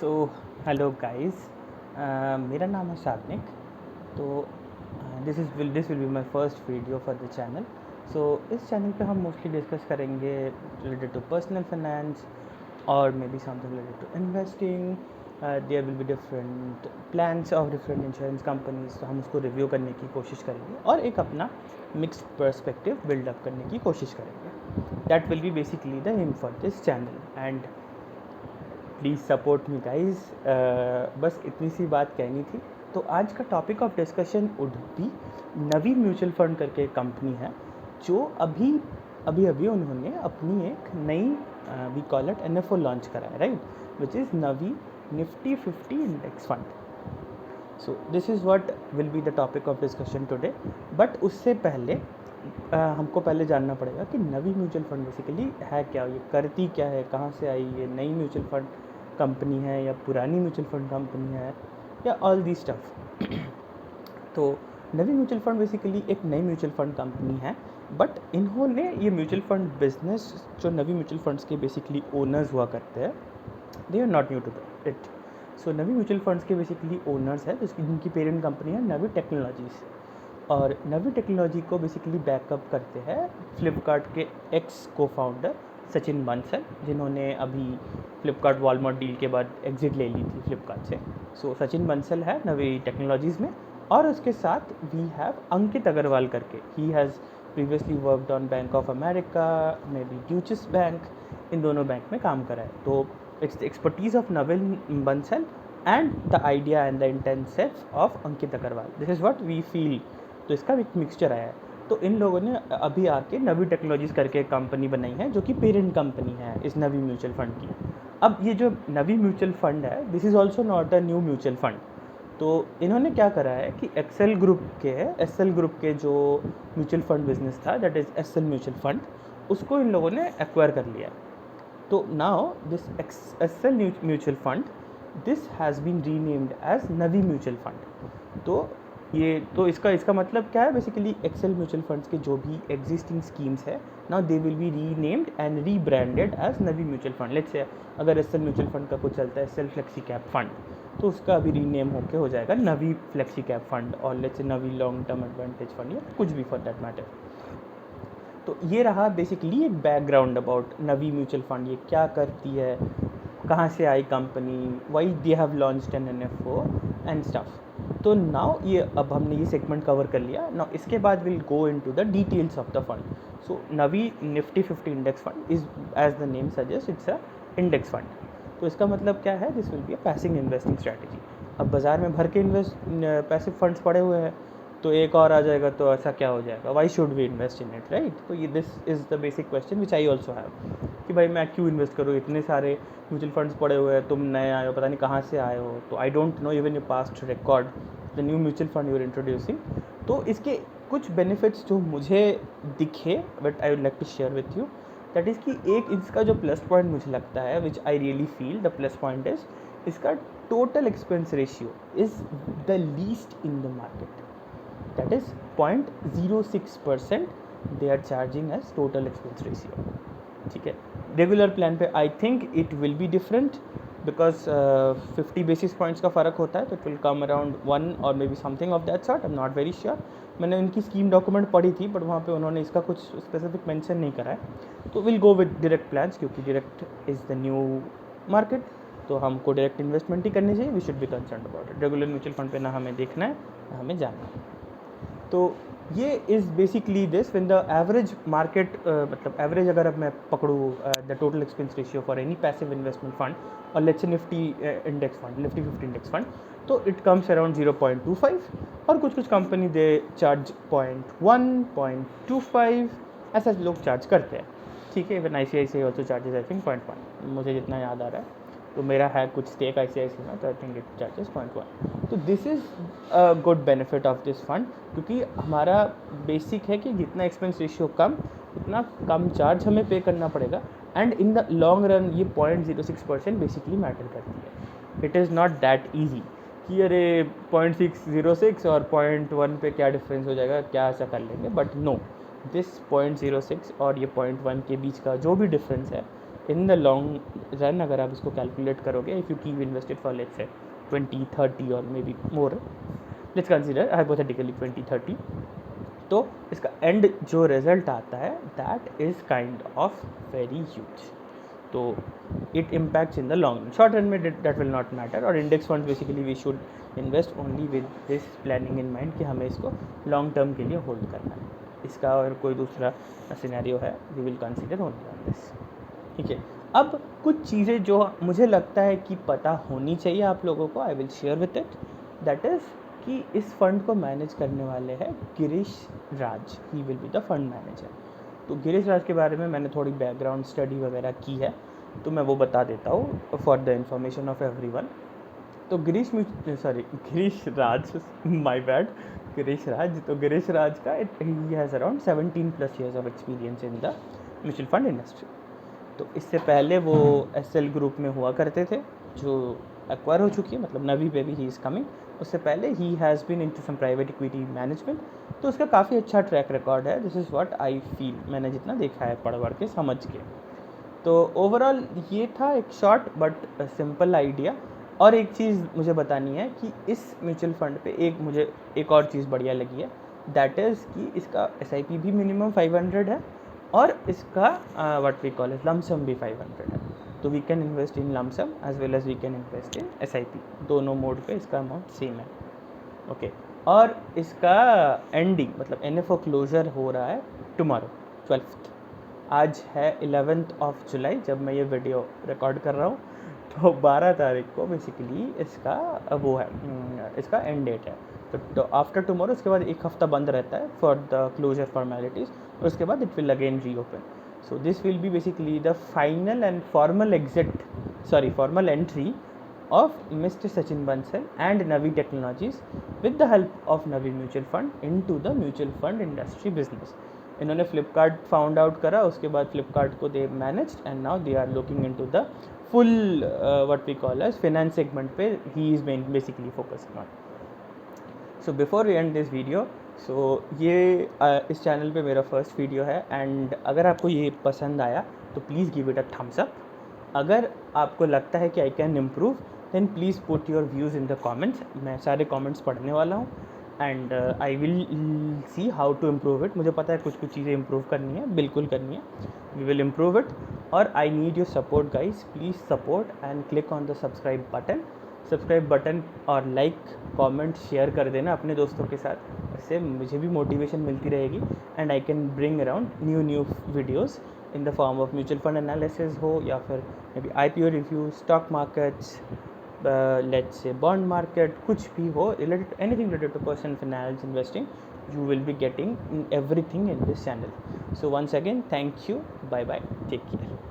So hello guys, मेरा नाम है सात्विक। तो this will be my first video for the channel. So इस चैनल पे हम मोस्टली डिस्कस करेंगे रिलेटेड टू पर्सनल फाइनेंस और maybe something related to investing. There will be different plans of different insurance companies, तो हम उसको review करने की कोशिश करेंगे और एक अपना मिक्स्ड पर्सपेक्टिव बिल्डअप करने की कोशिश करेंगे। That will be basically the aim for this channel and please support me guys. बस इतनी सी बात कहनी थी। तो आज का topic of discussion would be Navi mutual fund करके एक कंपनी है जो अभी अभी उन्होंने अपनी एक नई we call it NFO launch करा है, right, which is Navi Nifty 50 index fund. So this is what will be the topic of discussion today. But उससे पहले हमको पहले जानना पड़ेगा कि नवी म्यूचुअल फंड बेसिकली है क्या, ये करती क्या है, कहाँ से आई, ये नई म्यूचुअल फंड कंपनी है या पुरानी म्यूचुअल फंड कंपनी है या ऑल दी स्टफ। तो नवी म्यूचुअल फंड बेसिकली एक नई म्यूचुअल फंड कंपनी है, बट इन्होंने ये म्यूचुअल फंड बिजनेस जो नवी म्यूचुअल फंड्स के बेसिकली ओनर्स हुआ करते हैं, they are not new to it. So Navi mutual funds के बेसिकली ओनर्स है जिनकी पेरेंट कंपनी है नवी टेक्नोलॉजीज़, और नवी टेक्नोलॉजी को बेसिकली बैकअप करते हैं फ्लिपकार्ट के एक्स को फाउंडर सचिन बंसल, जिन्होंने अभी फ्लिपकार्ट वॉलमार्ट डील के बाद एग्जिट ले ली थी फ्लिपकार्ट से। सो सचिन बंसल है नवी टेक्नोलॉजीज़ में, और उसके साथ वी हैव अंकित अग्रवाल करके, he has previously worked on Bank of America, maybe Deutsche Bank, इन दोनों बैंक में काम करा है। तो it's the expertise of Naveen Bansal and the idea and the intensive of Ankit Agrawal, this is what we feel. तो इसका एक मिक्सचर आया है। तो इन लोगों ने अभी आके नवी टेक्नोलॉजीज़ करके एक कंपनी बनाई है जो कि पेरेंट कंपनी है इस नवी म्यूचुअल फंड की। अब ये जो नवी म्यूचुअल फंड है, this is also not a new mutual fund. तो इन्होंने क्या करा है कि एस एल ग्रुप के जो म्यूचुअल फंड बिजनेस था, that is Essel mutual fund, उसको इन लोगों ने एक्वायर कर लिया। तो now this Essel mutual fund, this has been renamed as Navi mutual fund. तो इसका मतलब क्या है, बेसिकली एक्सेल म्यूचुअल फंड्स के जो भी एग्जिस्टिंग स्कीम्स है, now they will be renamed and rebranded as Navi mutual fund. Let's say अगर एसएल म्यूचुअल फंड का कुछ चलता है एसएल फ्लेक्सी कैप फंड, तो उसका अभी रीनेम होके हो जाएगा नवी फ्लेक्सी कैप फंड, और लेट्स से नवी लॉन्ग टर्म एडवांटेज फंड, या कुछ भी फॉर दैट मैटर। तो ये रहा बेसिकली एक background about Navi mutual fund, ये क्या करती है, कहाँ से आई company, why they have launched an NFO and stuff. तो नाउ ये अब हमने ये सेगमेंट कवर कर लिया। नाउ इसके बाद will go into the details of the fund. So Navi Nifty 50 index fund is, as the name suggest, it's a index fund. तो इसका मतलब क्या है, this will be a passive investing strategy. अब बाज़ार में भर के पैसिव फंड्स पड़े हुए हैं, तो एक और आ जाएगा तो ऐसा क्या हो जाएगा, why should we invest in it, right. तो ये this is the basic question which I also have, कि भाई मैं क्यों इन्वेस्ट करूँ, इतने सारे म्यूचुअल फंड्स पड़े हुए हैं, तुम नए आए हो, पता नहीं कहाँ से आए हो, तो I don't know even your past record the new mutual fund you are introducing. तो इसके कुछ बेनिफिट्स जो मुझे दिखे, but I would like to share with you, that is कि एक इसका जो प्लस पॉइंट मुझे लगता है, which I really feel the plus point is, इसका total expense ratio is the least in the market, that is 0.06% they are charging as total expense ratio। ठीक है, रेगुलर प्लान पे I think it will be different, because 50 basis points का फ़र्क होता है, तो it will come around 1 और maybe something of that sort, I am not very sure. मैंने उनकी स्कीम डॉक्यूमेंट पढ़ी थी, बट वहाँ पे उन्होंने इसका कुछ स्पेसिफिक मेंशन नहीं करा है। तो will go with direct plans, क्योंकि direct is the new market, तो हमको डायरेक्ट इन्वेस्टमेंट ही करनी चाहिए। We should be concern about it. Regular mutual fund पे ना हमें देखना है ना हमें जानना है। तो ये is basically this, when the average market, मतलब एवरेज अगर अब मैं पकड़ूँ the total expense ratio for any passive investment fund, और let's say Nifty index fund, Nifty 50 index fund, तो इट कम्स अराउंड 0.25, और कुछ कंपनी दे चार्ज 0.1, 0.25, ऐसा लोग चार्ज करते हैं। ठीक है, even ICICI also charges I think 0.1, मुझे जितना याद आ रहा है। तो मेरा है कुछ स्टेक ICICI में, तो आई थिंक इट चार्जेस 0.1। तो this is a good benefit of this fund, क्योंकि हमारा बेसिक है कि जितना एक्सपेंस रेशियो कम, उतना कम चार्ज हमें पे करना पड़ेगा, and in the long run ये 0.06% बेसिकली मैटर करती है। It is not that easy कि अरे 0.606 और 0.1 पे क्या डिफरेंस हो जाएगा, क्या ऐसा कर लेंगे, बट नो, दिस 0.06 और ये 0.1 के बीच का जो भी डिफरेंस है, इन द लॉन्ग रन अगर आप इसको कैलकुलेट करोगे, if you keep invested for let's say 20-30 और maybe more, let's consider hypothetically 20-30, तो इसका एंड जो रिजल्ट आता है that is kind of very huge. तो it impacts in the long short run में दैट विल नॉट मैटर. और index fund basically we should invest only with this planning in mind कि हमें इसको long term के लिए hold करना है. इसका और कोई दूसरा सिनेरियो है we will consider only on this. ठीक है. अब कुछ चीज़ें जो मुझे लगता है कि पता होनी चाहिए आप लोगों को, I will share with it. That is कि इस फंड को मैनेज करने वाले हैं Girish Raj. He will be the fund manager. तो गिरीश राज के बारे में मैंने थोड़ी बैकग्राउंड स्टडी वगैरह की है, तो मैं वो बता देता हूँ for the information of everyone. तो गिरीश राज, माय बैड, गिरीश राज. तो गिरीश राज का he has around 17+ years of experience in the mutual fund industry. तो इससे पहले वो एसएल ग्रुप में हुआ करते थे जो एक्वायर हो चुकी है, मतलब नवी पे भी ही इज़ कमिंग. उससे पहले ही has been into some private equity management. तो उसका काफ़ी अच्छा ट्रैक रिकॉर्ड है. This is what I feel, मैंने जितना देखा है पढ़ के समझ के. तो ओवरऑल ये था एक शॉर्ट बट सिंपल आइडिया. और एक चीज़ मुझे बतानी है कि इस म्यूचुअल फंड पे मुझे एक और चीज़ बढ़िया लगी है, दैट इज़ कि इसका SIP भी मिनिमम 500 है और इसका व्हाट वी कॉल लमसम भी 500 है. तो we can invest in lump sum as well as we can invest in SIP. दोनों मोड पे इसका अमाउंट सेम है. ओके. और इसका एंडिंग मतलब NFO क्लोजर हो रहा है टुमारो 12th. आज है 11th of July जब मैं ये वीडियो रिकॉर्ड कर रहा हूँ. तो 12 तारीख को बेसिकली इसका वो है, इसका एंड डेट है. तो आफ्टर टुमारो उसके बाद एक हफ्ता बंद रहता है फॉर द क्लोजर फॉर्मेलिटीज़. और उसके बाद it will again reopen. So this will be basically the final and formal entry of Mr. Sachin Bansal and Navi Technologies with the help of Navi Mutual Fund into the mutual fund industry business. इन्होंने Flipkart found out करा, उसके बाद फ्लिपकार्ट को they managed and now they are looking into the full what we call as finance segment पे he is basically focusing on. So before we end this video, so ये इस channel पे मेरा first video है and अगर आपको ये पसंद आया तो please give it a thumbs up. अगर आपको लगता है कि I can improve then please put your views in the comments. मैं सारे कमेंट्स पढ़ने वाला हूँ and I will see how to improve it. मुझे पता है कुछ चीज़ें इम्प्रूव करनी है, बिल्कुल करनी है. We will improve it. और I need your support guys. Please support and click on the subscribe button और लाइक कमेंट शेयर कर देना अपने दोस्तों के साथ. इससे मुझे भी मोटिवेशन मिलती रहेगी and I can bring around new videos in the form of mutual fund analysis हो या फिर may be IPO review, stock markets, let's say bond market, कुछ भी हो related to anything related to personal finance investing, you will be getting everything in this channel. So once again, thank you, bye bye, take care.